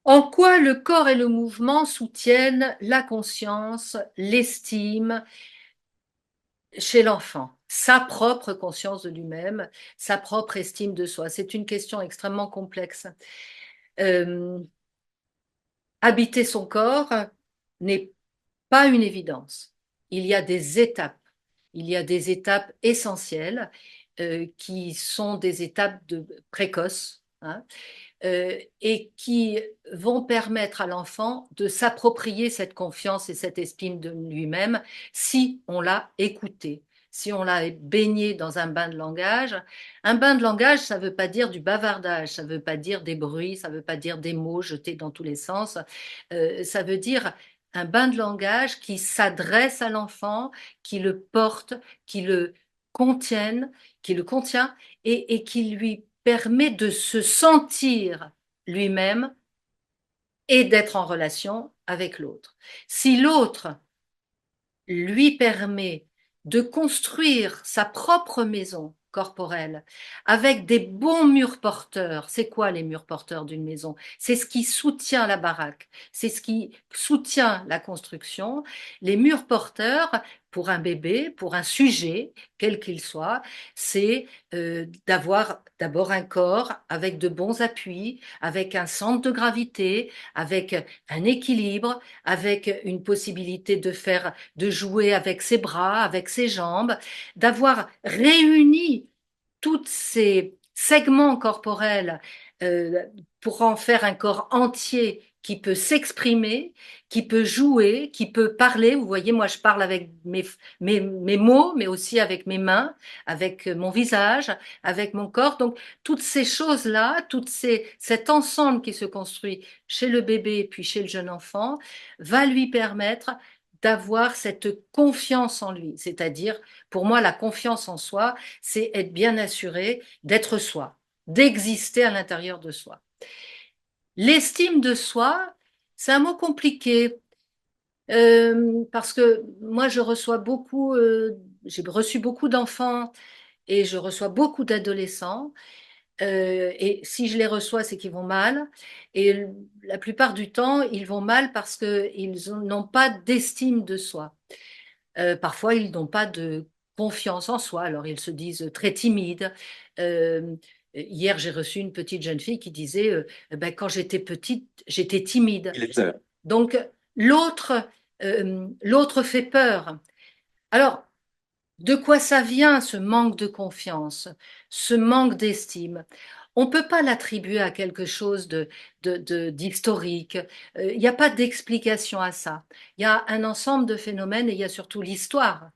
En quoi le corps et le mouvement soutiennent la conscience, l'estime chez l'enfant, sa propre conscience de lui-même, sa propre estime de soi? C'est une question extrêmement complexe. Euh, Habiter son corps n'est pas une évidence. Il y a des étapes. Il y a des étapes essentielles qui sont des étapes précoces, hein, et qui vont permettre à l'enfant de s'approprier cette confiance et cette estime de lui-même si on l'a écouté, si on l'a baigné dans un bain de langage. Un bain de langage, ça ne veut pas dire du bavardage, ça ne veut pas dire des bruits, ça ne veut pas dire des mots jetés dans tous les sens. Ça veut dire un bain de langage qui s'adresse à l'enfant, qui le porte, qui le contienne, qui le contient et qui lui permet de se sentir lui-même et d'être en relation avec l'autre. Si l'autre lui permet de construire sa propre maison corporelle avec des bons murs porteurs. C'est quoi les murs porteurs d'une maison? C'est ce qui soutient la baraque, c'est ce qui soutient la construction. Les murs porteurs, pour un bébé, pour un sujet, quel qu'il soit, c'est d'avoir d'abord un corps avec de bons appuis, avec un centre de gravité, avec un équilibre, avec une possibilité de jouer avec ses bras, avec ses jambes, d'avoir réuni tous ces segments corporels euh, pour en faire un corps entier qui peut s'exprimer, qui peut jouer, qui peut parler. Vous voyez, moi, je parle avec mes mots, mais aussi avec mes mains, avec mon visage, avec mon corps. Donc, toutes ces choses-là, cet ensemble qui se construit chez le bébé et puis chez le jeune enfant, va lui permettre d'avoir cette confiance en lui. C'est-à-dire, pour moi, la confiance en soi, c'est être bien assuré d'être soi, d'exister à l'intérieur de soi. L'estime de soi, c'est un mot compliqué parce que moi, j'ai reçu beaucoup d'enfants et je reçois beaucoup d'adolescents. Et si je les reçois, c'est qu'ils vont mal. Et la plupart du temps, ils vont mal parce qu'ils n'ont pas d'estime de soi. Parfois, ils n'ont pas de confiance en soi, alors ils se disent très timides. Euh, Hier, j'ai reçu une petite jeune fille qui disait, ben, quand j'étais petite, j'étais timide. Donc, l'autre, l'autre fait peur. Alors, de quoi ça vient, ce manque de confiance, ce manque d'estime? On ne peut pas l'attribuer à quelque chose d'historique. Il n'y a pas d'explication à ça. Il y a un ensemble de phénomènes et il y a surtout l'histoire.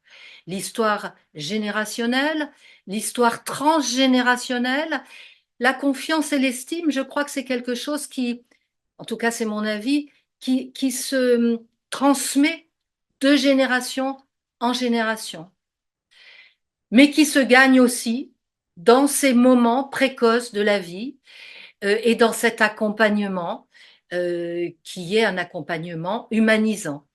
L'histoire générationnelle, l'histoire transgénérationnelle. La confiance et l'estime, je crois que c'est quelque chose qui, en tout cas c'est mon avis, qui se transmet de génération en génération, mais qui se gagne aussi dans ces moments précoces de la vie et dans cet accompagnement qui est un accompagnement humanisant.